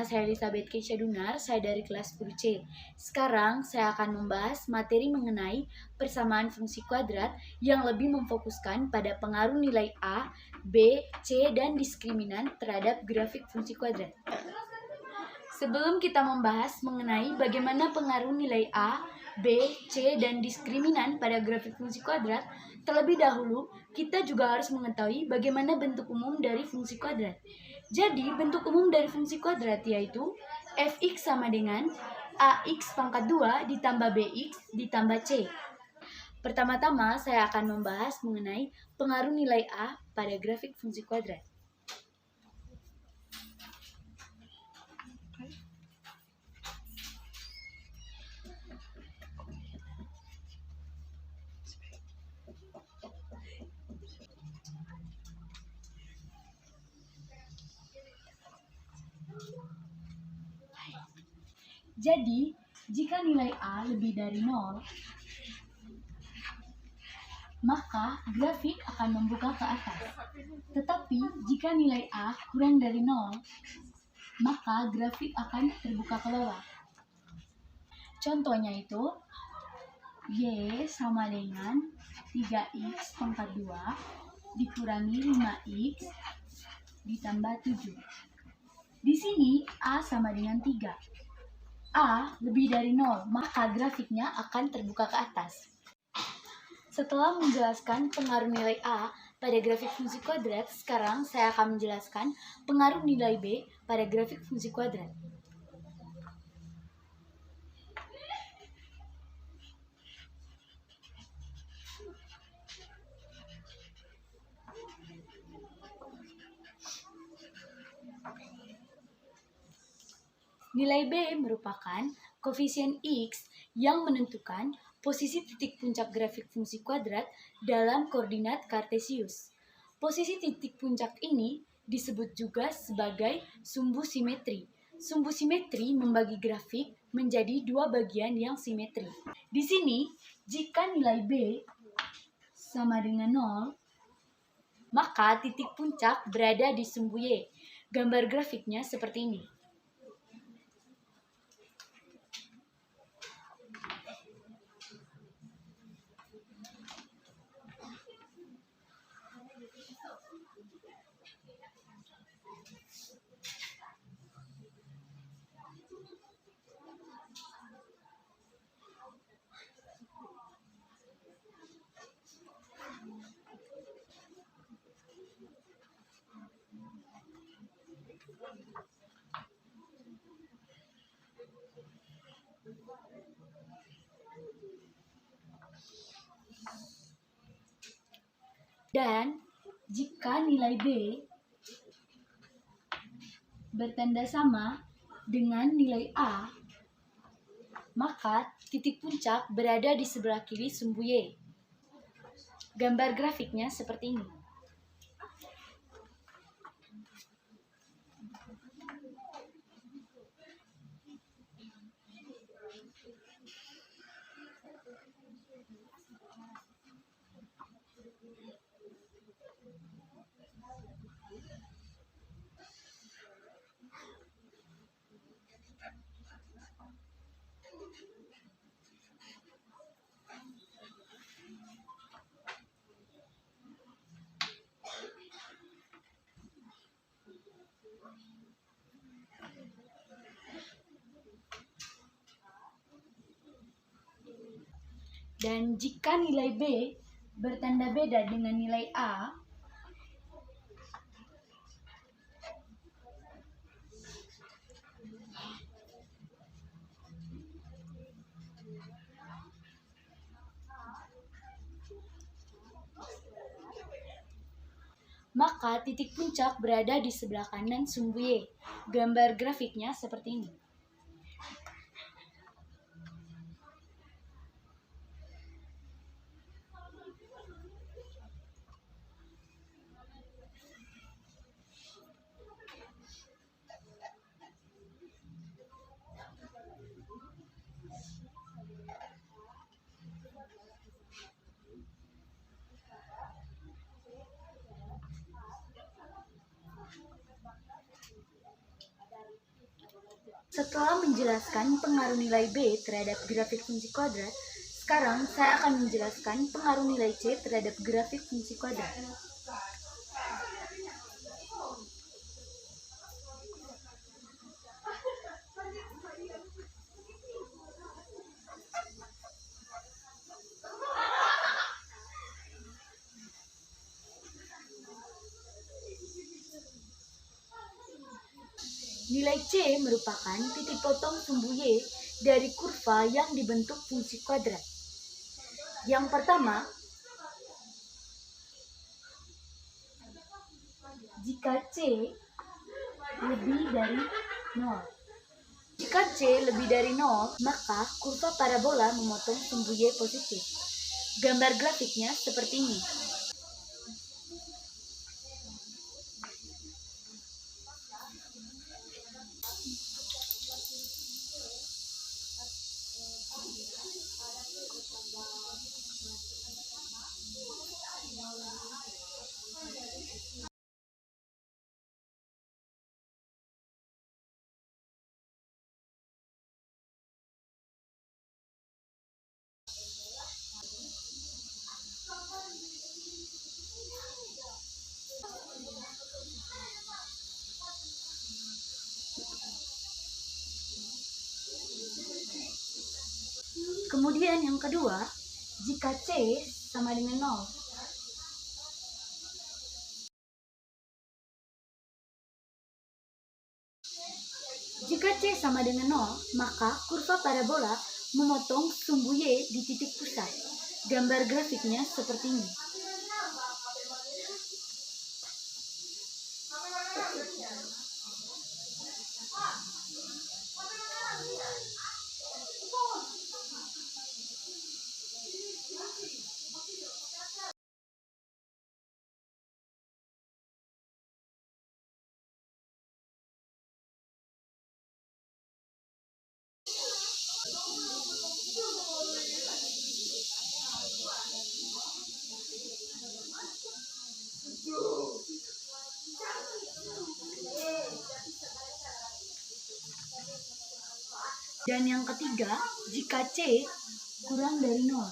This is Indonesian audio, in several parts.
saya Elizabeth Keisha Dunar, saya dari kelas 10C. Sekarang saya akan membahas materi mengenai persamaan fungsi kuadrat yang lebih memfokuskan pada pengaruh nilai A, B, C, dan diskriminan terhadap grafik fungsi kuadrat. Sebelum kita membahas mengenai bagaimana pengaruh nilai A, B, C, dan diskriminan pada grafik fungsi kuadrat, terlebih dahulu kita juga harus mengetahui bagaimana bentuk umum dari fungsi kuadrat. Jadi, bentuk umum dari fungsi kuadrat yaitu fx sama dengan ax pangkat 2 ditambah bx ditambah c. Pertama-tama, saya akan membahas mengenai pengaruh nilai A pada grafik fungsi kuadrat. Jadi, jika nilai A lebih dari 0, maka grafik akan membuka ke atas. Tetapi, jika nilai A kurang dari 0, maka grafik akan terbuka ke bawah. Contohnya itu, Y sama dengan 3x pangkat 2 dikurangi 5x ditambah 7. Di sini A sama dengan 3. A lebih dari 0, maka grafiknya akan terbuka ke atas. Setelah menjelaskan pengaruh nilai A pada grafik fungsi kuadrat, sekarang saya akan menjelaskan pengaruh nilai B pada grafik fungsi kuadrat. Nilai B merupakan koefisien X yang menentukan posisi titik puncak grafik fungsi kuadrat dalam koordinat kartesius. Posisi titik puncak ini disebut juga sebagai sumbu simetri. Sumbu simetri membagi grafik menjadi dua bagian yang simetri. Di sini, jika nilai B sama dengan 0, maka titik puncak berada di sumbu Y. Gambar grafiknya seperti ini. Dan jika nilai B bertanda sama dengan nilai A, maka titik puncak berada di sebelah kiri sumbu Y. Gambar grafiknya seperti ini. Dan jika nilai B bertanda beda dengan nilai A, maka titik puncak berada di sebelah kanan sumbu Y. Gambar grafiknya seperti ini. Setelah menjelaskan pengaruh nilai B terhadap grafik fungsi kuadrat, sekarang saya akan menjelaskan pengaruh nilai C terhadap grafik fungsi kuadrat. Nilai C merupakan titik potong sumbu Y dari kurva yang dibentuk fungsi kuadrat. Yang pertama, jika C lebih dari 0. Jika C lebih dari 0, maka kurva parabola memotong sumbu Y positif. Gambar grafiknya seperti ini. Kemudian yang kedua, jika C sama dengan 0. Jika C sama dengan 0, maka kurva parabola memotong sumbu Y di titik pusat. Gambar grafiknya seperti ini. Dan yang ketiga, jika C kurang dari 0.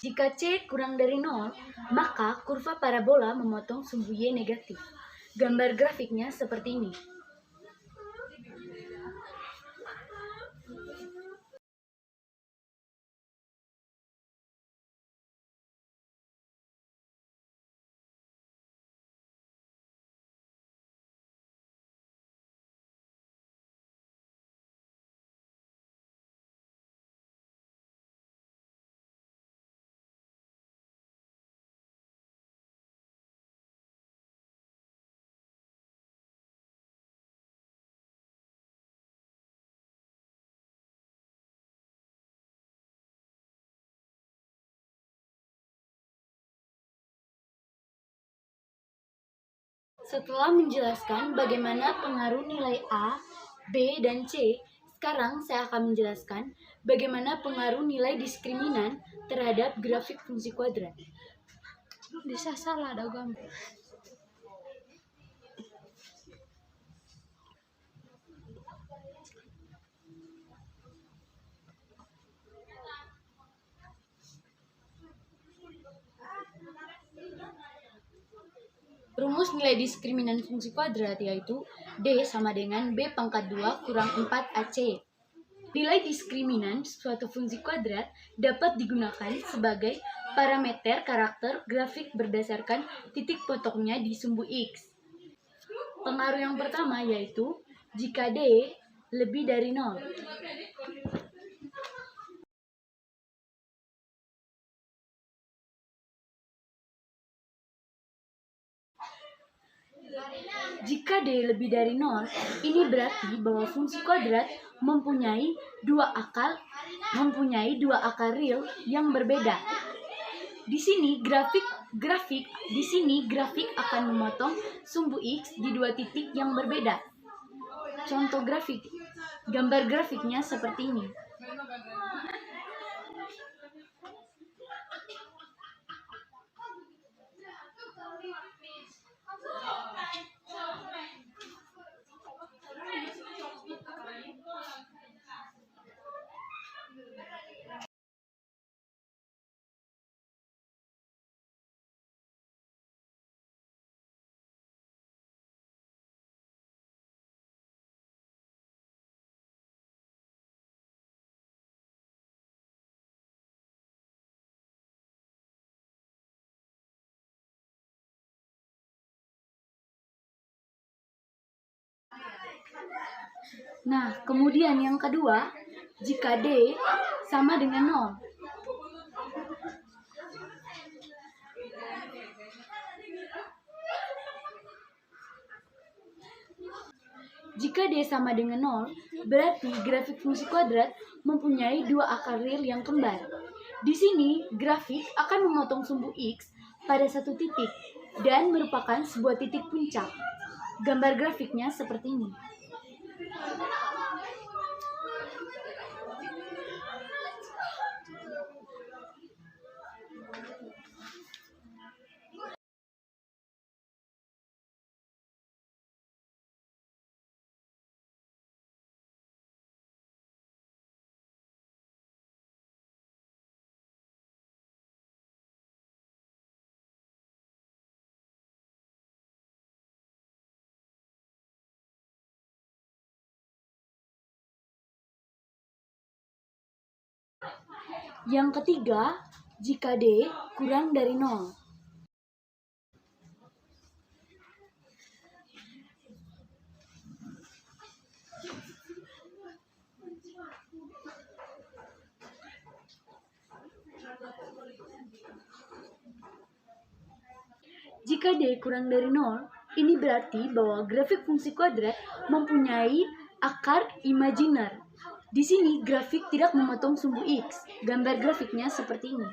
Jika C kurang dari 0, maka kurva parabola memotong sumbu Y negatif. Gambar grafiknya seperti ini. Setelah menjelaskan bagaimana pengaruh nilai A, B, dan C, sekarang saya akan menjelaskan bagaimana pengaruh nilai diskriminan terhadap grafik fungsi kuadrat. Bisa salah ada gambar. Rumus nilai diskriminan fungsi kuadrat yaitu D sama dengan B pangkat 2 kurang 4 AC. Nilai diskriminan suatu fungsi kuadrat dapat digunakan sebagai parameter karakter grafik berdasarkan titik potongnya di sumbu X. Pengaruh yang pertama yaitu jika D lebih dari 0. Jika D lebih dari 0, ini berarti bahwa fungsi kuadrat mempunyai dua akar real yang berbeda. Di sini grafik akan memotong sumbu X di dua titik yang berbeda. Contoh grafik, gambar grafiknya seperti ini. Nah, kemudian yang kedua, jika D sama dengan 0. Jika D sama dengan 0, berarti grafik fungsi kuadrat mempunyai dua akar real yang kembar. Di sini, grafik akan memotong sumbu X pada satu titik dan merupakan sebuah titik puncak. Gambar grafiknya seperti ini. Yang ketiga, jika D kurang dari 0. Jika D kurang dari 0, ini berarti bahwa grafik fungsi kuadrat mempunyai akar imajiner. Di sini grafik tidak memotong sumbu X. Gambar grafiknya seperti ini.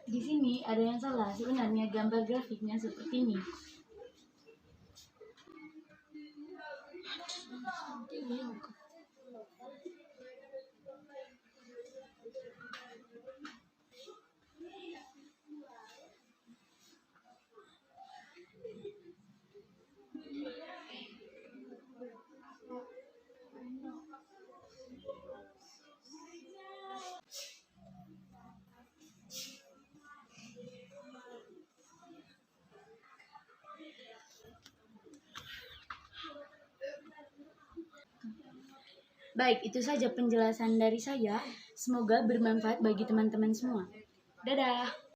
Di sini ada yang salah, sebenarnya gambar grafiknya seperti ini. Baik, itu saja penjelasan dari saya. Semoga bermanfaat bagi teman-teman semua. Dadah!